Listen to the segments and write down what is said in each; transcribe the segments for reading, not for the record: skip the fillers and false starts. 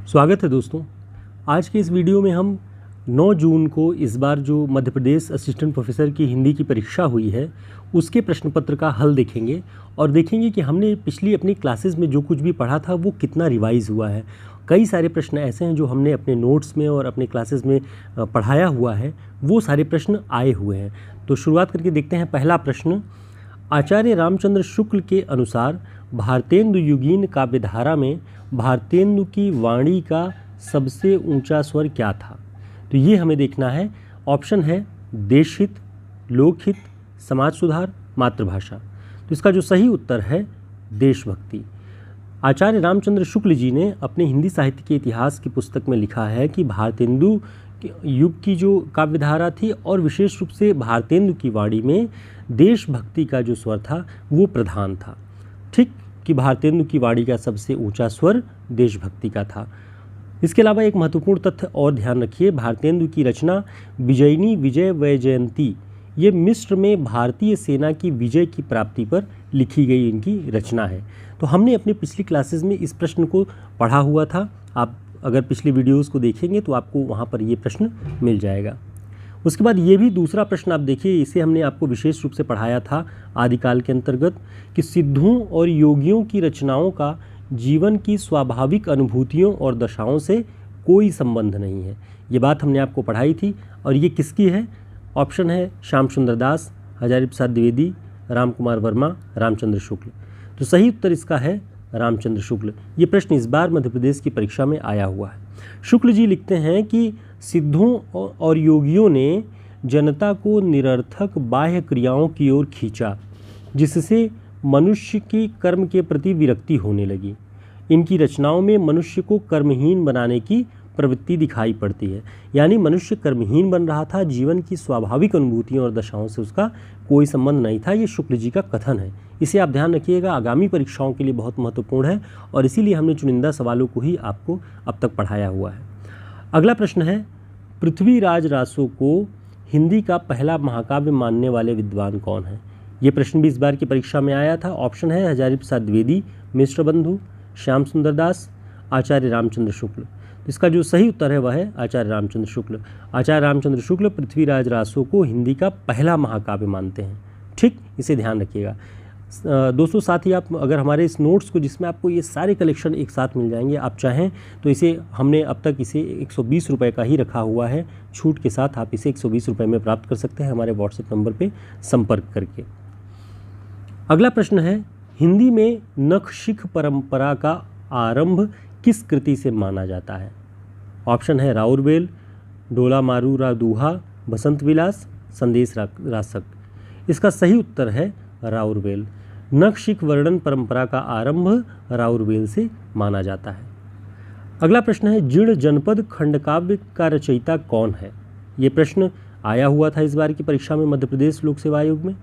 स्वागत है दोस्तों। आज के इस वीडियो में हम 9 जून को इस बार जो मध्य प्रदेश असिस्टेंट प्रोफेसर की हिंदी की परीक्षा हुई है उसके प्रश्न पत्र का हल देखेंगे और देखेंगे कि हमने पिछली अपनी क्लासेस में जो कुछ भी पढ़ा था वो कितना रिवाइज़ हुआ है। कई सारे प्रश्न ऐसे हैं जो हमने अपने नोट्स में और अपने क्लासेस में पढ़ाया हुआ है, वो सारे प्रश्न आए हुए हैं। तो शुरुआत करके देखते हैं। पहला प्रश्न, आचार्य रामचंद्र शुक्ल के अनुसार भारतेंदु युगीन काव्यधारा में भारतेंदु की वाणी का सबसे ऊंचा स्वर क्या था? तो ये हमें देखना है। ऑप्शन है देशहित, लोकहित, समाज सुधार, मातृभाषा। तो इसका जो सही उत्तर है देशभक्ति। आचार्य रामचंद्र शुक्ल जी ने अपने हिंदी साहित्य के इतिहास की पुस्तक में लिखा है कि भारतेंदु युग की जो काव्यधारा थी और विशेष रूप से भारतेंदु की वाणी में देशभक्ति का जो स्वर था वो प्रधान था। ठीक कि भारतेंदु की वाणी का सबसे ऊंचा स्वर देशभक्ति का था। इसके अलावा एक महत्वपूर्ण तथ्य और ध्यान रखिए, भारतेंदु की रचना विजयिनी विजय वैजयंती ये मिस्र में भारतीय सेना की विजय की प्राप्ति पर लिखी गई इनकी रचना है। तो हमने अपने पिछली क्लासेस में इस प्रश्न को पढ़ा हुआ था। आप अगर पिछली वीडियोस को देखेंगे तो आपको वहाँ पर ये प्रश्न मिल जाएगा। उसके बाद ये भी दूसरा प्रश्न आप देखिए, इसे हमने आपको विशेष रूप से पढ़ाया था आदिकाल के अंतर्गत कि सिद्धों और योगियों की रचनाओं का जीवन की स्वाभाविक अनुभूतियों और दशाओं से कोई संबंध नहीं है। ये बात हमने आपको पढ़ाई थी और ये किसकी है? ऑप्शन है श्याम सुंदर दास, हजारी प्रसाद द्विवेदी, राम कुमार वर्मा, रामचंद्र शुक्ल। तो सही उत्तर इसका है रामचंद्र शुक्ल। ये प्रश्न इस बार मध्य प्रदेश की परीक्षा में आया हुआ है। शुक्ल जी लिखते हैं कि सिद्धों और योगियों ने जनता को निरर्थक बाह्य क्रियाओं की ओर खींचा, जिससे मनुष्य की कर्म के प्रति विरक्ति होने लगी। इनकी रचनाओं में मनुष्य को कर्महीन बनाने की प्रवृत्ति दिखाई पड़ती है। यानी मनुष्य कर्महीन बन रहा था, जीवन की स्वाभाविक अनुभूतियों और दशाओं से उसका कोई संबंध नहीं था। ये शुक्ल जी का कथन है। इसे आप ध्यान रखिएगा, आगामी परीक्षाओं के लिए बहुत महत्वपूर्ण है और इसीलिए हमने चुनिंदा सवालों को ही आपको अब तक पढ़ाया हुआ है। अगला प्रश्न है, पृथ्वीराज रासो को हिंदी का पहला महाकाव्य मानने वाले विद्वान कौन है? ये प्रश्न भी इस बार की परीक्षा में आया था। ऑप्शन है हजारी प्रसाद द्विवेदी, मिश्र बंधु, श्याम सुंदर दास, आचार्य रामचंद्र शुक्ल। इसका जो सही उत्तर है वह है आचार्य रामचंद्र शुक्ल। आचार्य रामचंद्र शुक्ल पृथ्वीराज रासो को हिंदी का पहला महाकाव्य मानते हैं। ठीक, इसे ध्यान रखिएगा दोस्तों। साथ ही आप अगर हमारे इस नोट्स को, जिसमें आपको ये सारे कलेक्शन एक साथ मिल जाएंगे, आप चाहें तो इसे हमने अब तक इसे 120 रुपये का ही रखा हुआ है। छूट के साथ आप इसे 120 रुपये में प्राप्त कर सकते हैं हमारे व्हाट्सएप नंबर पे संपर्क करके। अगला प्रश्न है, हिंदी में नखशिख परंपरा का आरंभ किस कृति से माना जाता है? ऑप्शन है राउरवेल, डोला मारू रा दूहा, बसंत विलास, संदेश रासक। इसका सही उत्तर है राउरवेल। नखशिख वर्णन परंपरा का आरंभ राउरवेल से माना जाता है। अगला प्रश्न है, जीर्ण जनपद खंडकाव्य का रचयिता कौन है? ये प्रश्न आया हुआ था इस बार की परीक्षा में मध्य प्रदेश लोक सेवा आयोग में।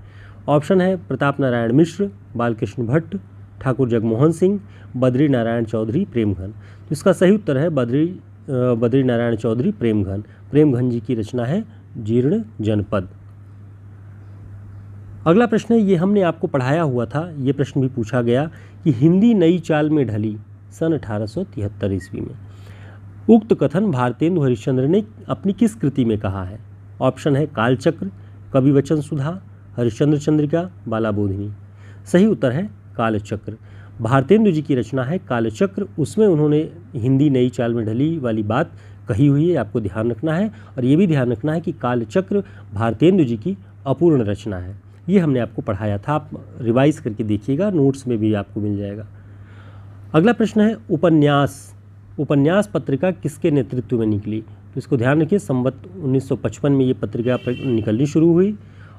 ऑप्शन है प्रताप नारायण मिश्र, बालकृष्ण भट्ट, ठाकुर जगमोहन सिंह, बद्री नारायण चौधरी, प्रेमघन। तो इसका सही उत्तर है बद्री नारायण चौधरी, प्रेमघन। प्रेमघन जी की रचना है जीर्ण जनपद। अगला प्रश्न है, ये हमने आपको पढ़ाया हुआ था। ये प्रश्न भी पूछा गया कि हिंदी नई चाल में ढली सन 1873 ईस्वी में। उक्त कथन भारतेंदु हरिश्चंद्र ने अपनी किस कृति में कहा है? ऑप्शन है कालचक्र, कवि वचन सुधा, हरिश्चंद्र चंद्रिका, बालाबोधिनी। सही उत्तर है कालचक्र। भारतेंदु जी की रचना है कालचक्र। उसमें उन्होंने हिंदी नई चाल में ढली वाली बात कही हुई है, आपको ध्यान रखना है। और ये भी ध्यान रखना है कि कालचक्र भारतेंदु जी की अपूर्ण रचना है। ये हमने आपको पढ़ाया था, आप रिवाइज करके देखिएगा, नोट्स में भी आपको मिल जाएगा। अगला प्रश्न है, उपन्यास पत्रिका किसके नेतृत्व में निकली? तो इसको ध्यान रखिए, संवत 1955 में ये पत्रिका निकलनी शुरू हुई।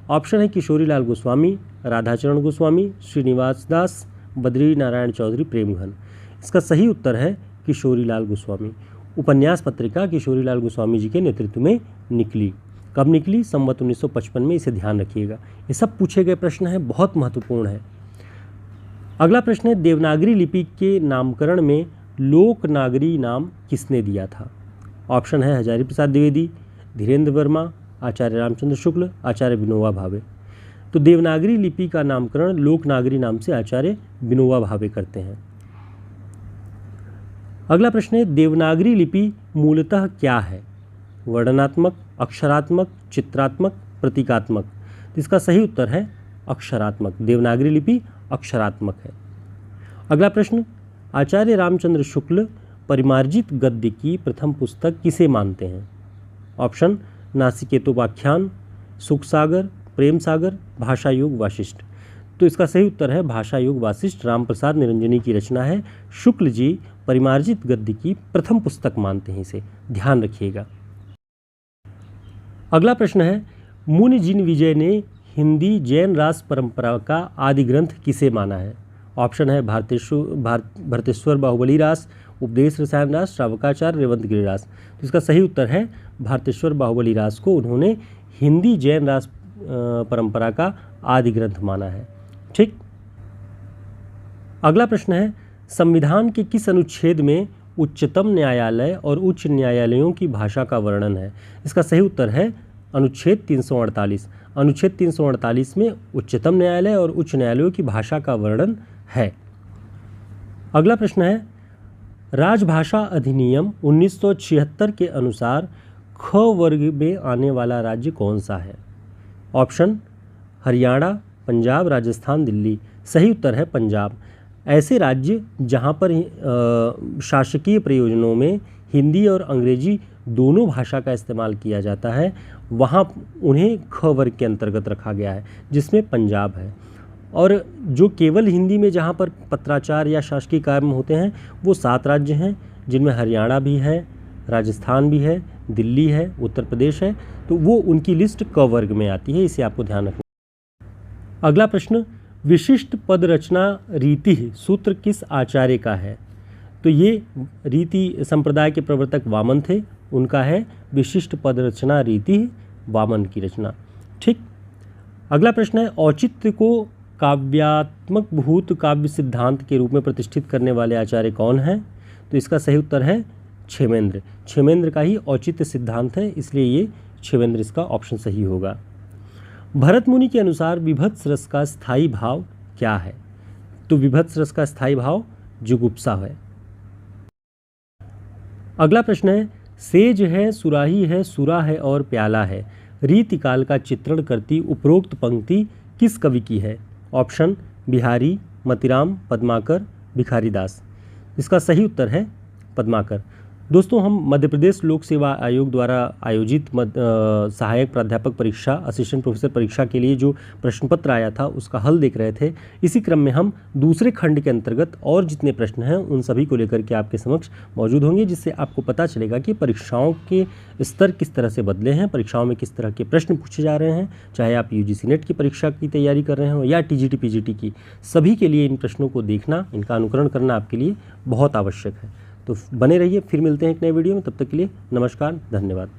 ऑप्शन है किशोरी लाल गोस्वामी, राधाचरण गोस्वामी, श्रीनिवास दास, बद्री नारायण चौधरी, प्रेमघन। इसका सही उत्तर है किशोरी लाल गोस्वामी। उपन्यास पत्रिका किशोरी लाल गोस्वामी जी के नेतृत्व में निकली। कब निकली? संवत 1955 में। इसे ध्यान रखिएगा, ये सब पूछे गए प्रश्न हैं, बहुत महत्वपूर्ण है। अगला प्रश्न है, देवनागरी लिपि के नामकरण में लोकनागरी नाम किसने दिया था? ऑप्शन है हजारी प्रसाद द्विवेदी, धीरेन्द्र वर्मा, आचार्य रामचंद्र शुक्ल, आचार्य विनोबा भावे। तो देवनागरी लिपि का नामकरण लोकनागरी नाम से आचार्य विनोबा भावे करते हैं। अगला प्रश्न है, देवनागरी लिपि मूलतः क्या है? वर्णनात्मक, अक्षरात्मक, चित्रात्मक, प्रतीकात्मक? तो इसका सही उत्तर है अक्षरात्मक। देवनागरी लिपि अक्षरात्मक है। अगला प्रश्न, आचार्य रामचंद्र शुक्ल परिमार्जित गद्य की प्रथम पुस्तक किसे मानते हैं? ऑप्शन, नासिकेतोपाख्यान, सुखसागर, प्रेम सागर, भाषा योग वासिष्ठ? तो इसका सही उत्तर है भाषा योग वासिष्ठ। रामप्रसाद निरंजनी की रचना है। शुक्ल जी परिमार्जित गद्य की प्रथम पुस्तक मानते हैं इसे, ध्यान रखिएगा। अगला प्रश्न है, मुनि जिन विजय ने हिंदी जैन रास परंपरा का आदि ग्रंथ किसे माना है? ऑप्शन है, भरतेश्वर बाहुबली रास, उपदेश रसायन रास, श्रावकाचार्य, रेवंत गिरि रास? तो इसका सही उत्तर है भारतेश्वर बाहुबली रास को उन्होंने हिंदी जैन रास परंपरा का आदि ग्रंथ माना है। ठीक। अगला प्रश्न है, संविधान के किस अनुच्छेद में उच्चतम न्यायालय और उच्च न्यायालयों की भाषा का वर्णन है? इसका सही उत्तर है अनुच्छेद 348। अनुच्छेद 348 में उच्चतम न्यायालय और उच्च न्यायालयों की भाषा का वर्णन है। अगला प्रश्न है, राजभाषा अधिनियम 1976 के अनुसार ख वर्ग में आने वाला राज्य कौन सा है? ऑप्शन, हरियाणा, पंजाब, राजस्थान, दिल्ली? सही उत्तर है पंजाब। ऐसे राज्य जहां पर शासकीय प्रयोजनों में हिंदी और अंग्रेजी दोनों भाषा का इस्तेमाल किया जाता है, वहां उन्हें ख वर्ग के अंतर्गत रखा गया है, जिसमें पंजाब है। और जो केवल हिंदी में जहां पर पत्राचार या शासकीय कार्य होते हैं वो 7 राज्य हैं, जिनमें हरियाणा भी है, राजस्थान भी है, दिल्ली है, उत्तर प्रदेश है। तो वो उनकी लिस्ट क वर्ग में आती है, इसे आपको ध्यान रखना। अगला प्रश्न, विशिष्ट पद रचना रीति सूत्र किस आचार्य का है? तो ये रीति संप्रदाय के प्रवर्तक वामन थे, उनका है विशिष्ट पद रचना रीति, वामन की रचना। ठीक। अगला प्रश्न है, औचित्य को काव्यात्मक भूत काव्य सिद्धांत के रूप में प्रतिष्ठित करने वाले आचार्य कौन हैं? तो इसका सही उत्तर है क्षेमेंद्र। क्षेमेंद्र का ही औचित्य सिद्धांत है, इसलिए ये क्षेमेंद्र इसका ऑप्शन सही होगा। भरत मुनि के अनुसार विभत्स रस का स्थायी भाव क्या है? तो विभत्स रस का स्थायी भाव जुगुप्सा है। अगला प्रश्न है, सेज है, सुराही है, सुरा है और प्याला है रीतिकाल का चित्रण करती उपरोक्त पंक्ति किस कवि की है? ऑप्शन, बिहारी, मतिराम, पद्माकर, भिखारीदास? इसका सही उत्तर है पद्माकर। दोस्तों, हम मध्य प्रदेश लोक सेवा आयोग द्वारा आयोजित सहायक प्राध्यापक परीक्षा, असिस्टेंट प्रोफेसर परीक्षा के लिए जो प्रश्न पत्र आया था उसका हल देख रहे थे। इसी क्रम में हम दूसरे खंड के अंतर्गत और जितने प्रश्न हैं उन सभी को लेकर के आपके समक्ष मौजूद होंगे, जिससे आपको पता चलेगा कि परीक्षाओं के स्तर किस तरह से बदले हैं, परीक्षाओं में किस तरह के प्रश्न पूछे जा रहे हैं। चाहे आप यूजीसी नेट की परीक्षा की तैयारी कर रहे हो या टीजीटी पीजीटी की, सभी के लिए इन प्रश्नों को देखना, इनका अनुकरण करना आपके लिए बहुत आवश्यक है। तो बने रहिए, फिर मिलते हैं एक नए वीडियो में। तब तक के लिए नमस्कार, धन्यवाद।